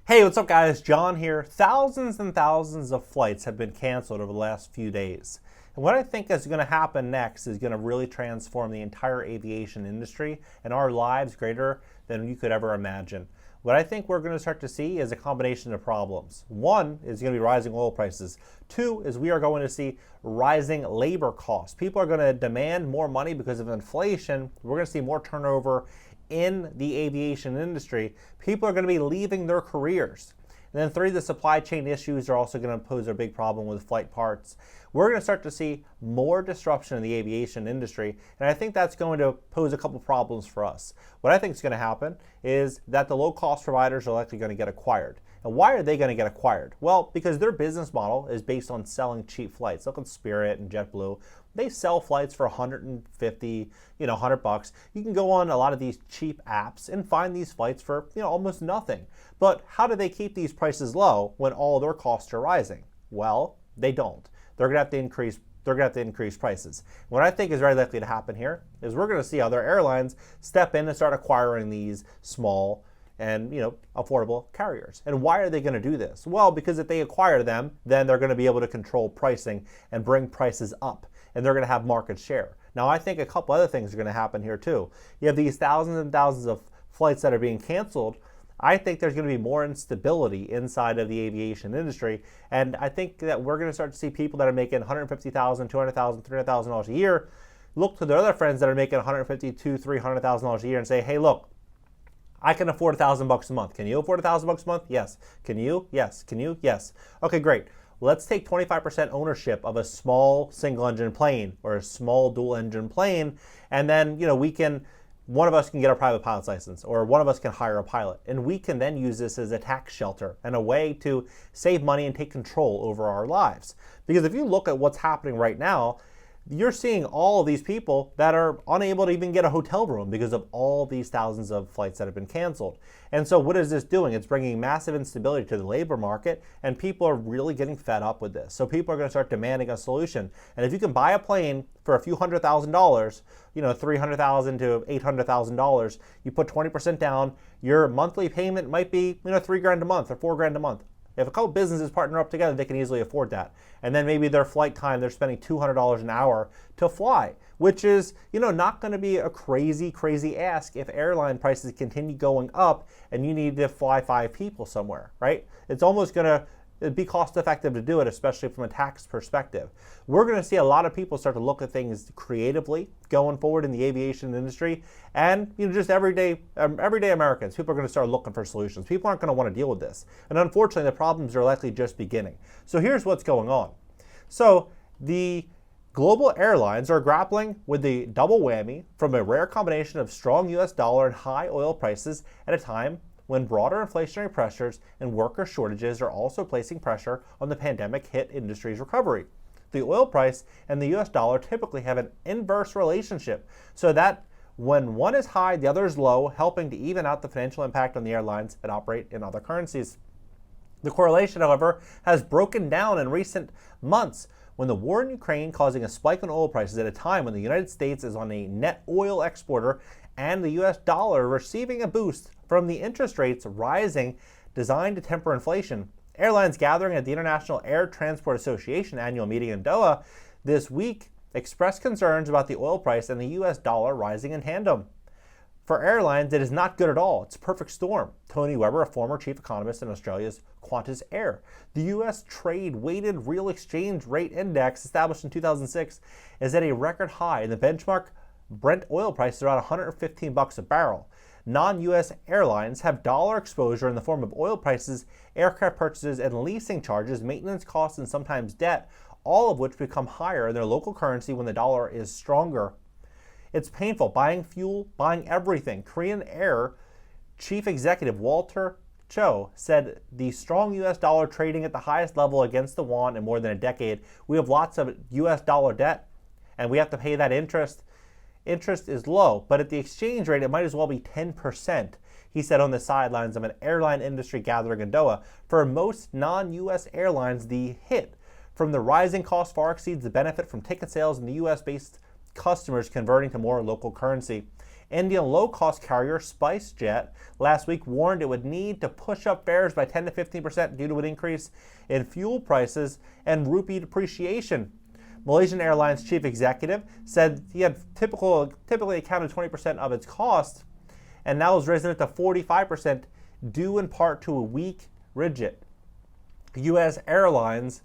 Hey, what's up guys? John here. Thousands and thousands of flights have been canceled over the last few days. And what I think is going to happen next is going to really transform the entire aviation industry and our lives greater than you could ever imagine. What I think we're going to start to see is a combination of problems. One is going to be rising oil prices. Two is we are going to see rising labor costs. People are going to demand more money because of inflation. We're going to see more turnover in the aviation industry. People are going to be leaving their careers. And then three, the supply chain issues are also going to pose a big problem with flight parts. We're going to start to see more disruption in the aviation industry, and I think that's going to pose a couple problems for us. What I think is going to happen is that the low-cost providers are likely going to get acquired. And why are they going to get acquired? Well, because their business model is based on selling cheap flights. Look at Spirit and JetBlue. They sell flights for 150, $100. You can go on a lot of these cheap apps and find these flights for, almost nothing. But how do they keep these prices low when all their costs are rising? Well, they don't. They're going to have to increase prices. What I think is very likely to happen here is we're going to see other airlines step in and start acquiring these small and affordable carriers. And why are they going to do this? Well, because if they acquire them, then they're going to be able to control pricing and bring prices up, and they're going to have market share. Now, I think a couple other things are going to happen here too. You have these thousands and thousands of flights that are being canceled. I think there's going to be more instability inside of the aviation industry, and I think that we're going to start to see people that are making $150,000, $200,000, $300,000 a year look to their other friends that are making $150,000, $200,000, $300,000 a year and say, "Hey, look, I can afford $1,000 a month. Can you afford $1,000 a month? Yes. Can you? Yes. Can you? Yes. Okay, great. Let's take 25% ownership of a small single-engine plane or a small dual-engine plane, and then one of us can get a private pilot's license, or one of us can hire a pilot, and we can then use this as a tax shelter and a way to save money and take control over our lives. Because if you look at what's happening right now, you're seeing all of these people that are unable to even get a hotel room because of all these thousands of flights that have been canceled. And so what is this doing? It's bringing massive instability to the labor market, and people are really getting fed up with this. So people are going to start demanding a solution. And if you can buy a plane for a few $100,000, $300,000 to $800,000, you put 20% down, your monthly payment might be $3,000 a month or $4,000 a month. If a couple businesses partner up together, they can easily afford that. And then maybe their flight time, they're spending $200 an hour to fly, which is, not going to be a crazy ask if airline prices continue going up and you need to fly 5 people somewhere, right? It's almost going to be cost effective to do it, especially from a tax perspective. We're going to see a lot of people start to look at things creatively going forward in the aviation industry, and just everyday Americans, people are going to start looking for solutions. People aren't going to want to deal with this, and unfortunately, the problems are likely just beginning. So here's what's going on. So the global airlines are grappling with the double whammy from a rare combination of strong U.S. dollar and high oil prices at a time when broader inflationary pressures and worker shortages are also placing pressure on the pandemic-hit industry's recovery. The oil price and the U.S. dollar typically have an inverse relationship, so that when one is high, the other is low, helping to even out the financial impact on the airlines that operate in other currencies. The correlation, however, has broken down in recent months, when the war in Ukraine causing a spike in oil prices at a time when the United States is on a net oil exporter and the U.S. dollar receiving a boost from the interest rates rising designed to temper inflation. Airlines gathering at the International Air Transport Association annual meeting in Doha this week expressed concerns about the oil price and the U.S. dollar rising in tandem. For airlines, it is not good at all. It's a perfect storm. Tony Weber, a former chief economist in Australia's Qantas Air. The U.S. Trade Weighted Real Exchange Rate Index, established in 2006, is at a record high, and the benchmark Brent oil price is around $115 a barrel. Non-U.S. airlines have dollar exposure in the form of oil prices, aircraft purchases, and leasing charges, maintenance costs, and sometimes debt, all of which become higher in their local currency when the dollar is stronger. It's painful buying fuel, buying everything. Korean Air chief executive Walter Cho said the strong U.S. dollar trading at the highest level against the won in more than a decade. We have lots of U.S. dollar debt, and we have to pay that interest. Interest is low, but at the exchange rate, it might as well be 10%, he said on the sidelines of an airline industry gathering in Doha. For most non-U.S. airlines, the hit from the rising cost far exceeds the benefit from ticket sales and the U.S.-based customers converting to more local currency. Indian low-cost carrier SpiceJet last week warned it would need to push up fares by 10 to 15% due to an increase in fuel prices and rupee depreciation. Malaysian Airlines chief executive said he had typically accounted 20% of its costs, and now is raising it to 45%, due in part to a weak ringgit. U.S. airlines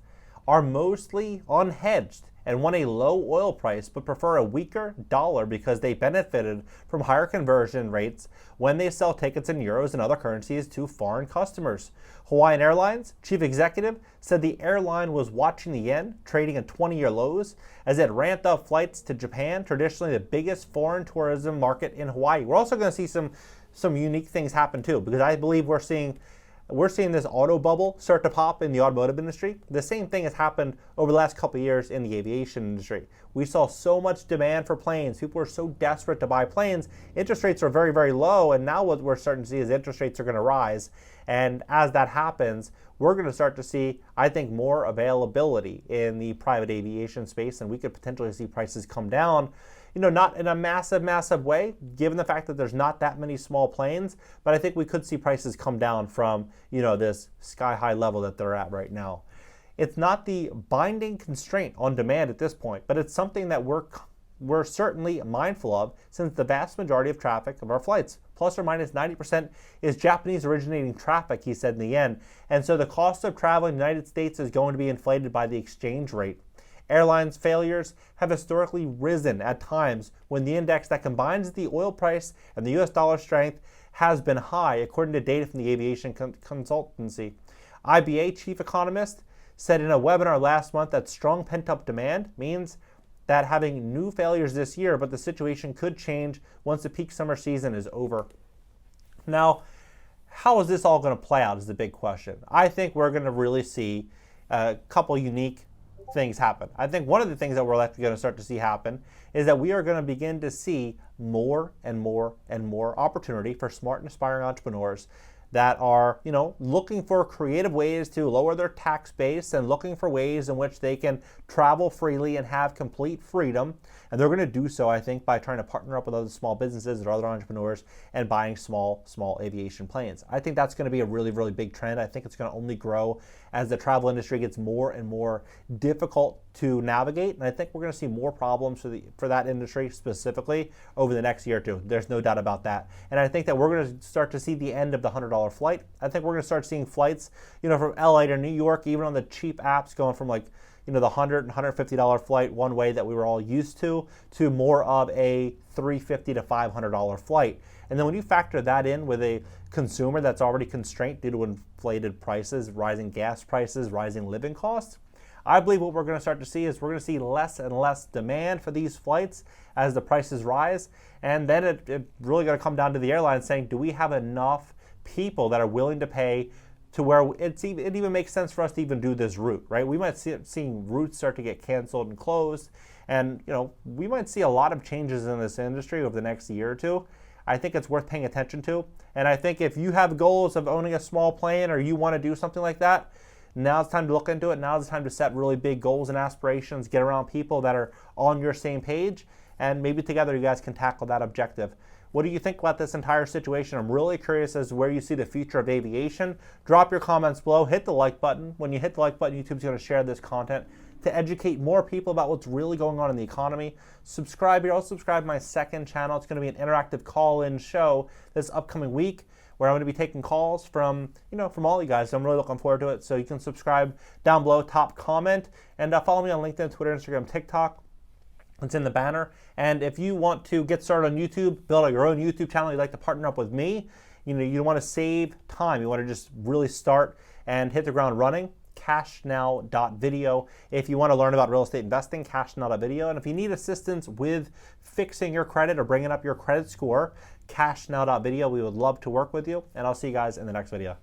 are mostly unhedged and want a low oil price but prefer a weaker dollar because they benefited from higher conversion rates when they sell tickets in euros and other currencies to foreign customers. Hawaiian Airlines chief executive said the airline was watching the yen trading at 20-year lows as it ramped up flights to Japan, traditionally the biggest foreign tourism market in Hawaii. We're also going to see some unique things happen too, because I believe we're seeing this auto bubble start to pop in the automotive industry. The same thing has happened over the last couple of years in the aviation industry. We saw so much demand for planes. People were so desperate to buy planes. Interest rates are very, very low, and now what we're starting to see is interest rates are going to rise. And as that happens, we're going to start to see, I think, more availability in the private aviation space, and we could potentially see prices come down. Not in a massive way, given the fact that there's not that many small planes, but I think we could see prices come down from, this sky-high level that they're at right now. It's not the binding constraint on demand at this point, but it's something that we're certainly mindful of, since the vast majority of traffic of our flights, plus or minus 90%, is Japanese originating traffic, he said in the end. And so the cost of traveling in the United States is going to be inflated by the exchange rate. Airlines failures have historically risen at times when the index that combines the oil price and the US dollar strength has been high, according to data from the aviation consultancy. IBA chief economist said in a webinar last month that strong pent-up demand means that having new failures this year, but the situation could change once the peak summer season is over. Now, how is this all going to play out is the big question. I think we're going to really see a couple unique things happen. I think one of the things that we're likely going to start to see happen is that we are going to begin to see more and more opportunity for smart and aspiring entrepreneurs that are, looking for creative ways to lower their tax base and looking for ways in which they can travel freely and have complete freedom. And they're going to do so, I think, by trying to partner up with other small businesses or other entrepreneurs and buying small aviation planes. I think that's going to be a really, really big trend. I think it's going to only grow as the travel industry gets more and more difficult to navigate. And I think we're going to see more problems for that industry specifically over the next year or two. There's no doubt about that. And I think that we're going to start to see the end of the $100 flight. I think we're going to start seeing flights, from LA to New York, even on the cheap apps, going from the $100 and $150 flight one way that we were all used to more of a $350 to $500 flight. And then when you factor that in with a consumer that's already constrained due to inflated prices, rising gas prices, rising living costs, I believe what we're going to start to see is we're going to see less and less demand for these flights as the prices rise. And then it really going to come down to the airlines saying, do we have enough people that are willing to pay to where it even makes sense for us to even do this route, right? We might see routes start to get canceled and closed, and we might see a lot of changes in this industry over the next year or two. I think it's worth paying attention to, and I think if you have goals of owning a small plane or you want to do something like that, now's the time to look into it. Now's the time to set really big goals and aspirations, get around people that are on your same page, and maybe together you guys can tackle that objective. What do you think about this entire situation? I'm really curious as to where you see the future of aviation. Drop your comments below. Hit the like button. When you hit the like button, YouTube's going to share this content to educate more people about what's really going on in the economy. Subscribe here. Also subscribe to my second channel. It's going to be an interactive call-in show this upcoming week where I'm going to be taking calls from all you guys. So I'm really looking forward to it. So you can subscribe down below, top comment, and follow me on LinkedIn, Twitter, Instagram, TikTok. It's in the banner. And if you want to get started on YouTube, build your own YouTube channel, you'd like to partner up with me, you want to save time. You want to just really start and hit the ground running, cashnow.video. If you want to learn about real estate investing, cashnow.video. And if you need assistance with fixing your credit or bringing up your credit score, cashnow.video. We would love to work with you. And I'll see you guys in the next video.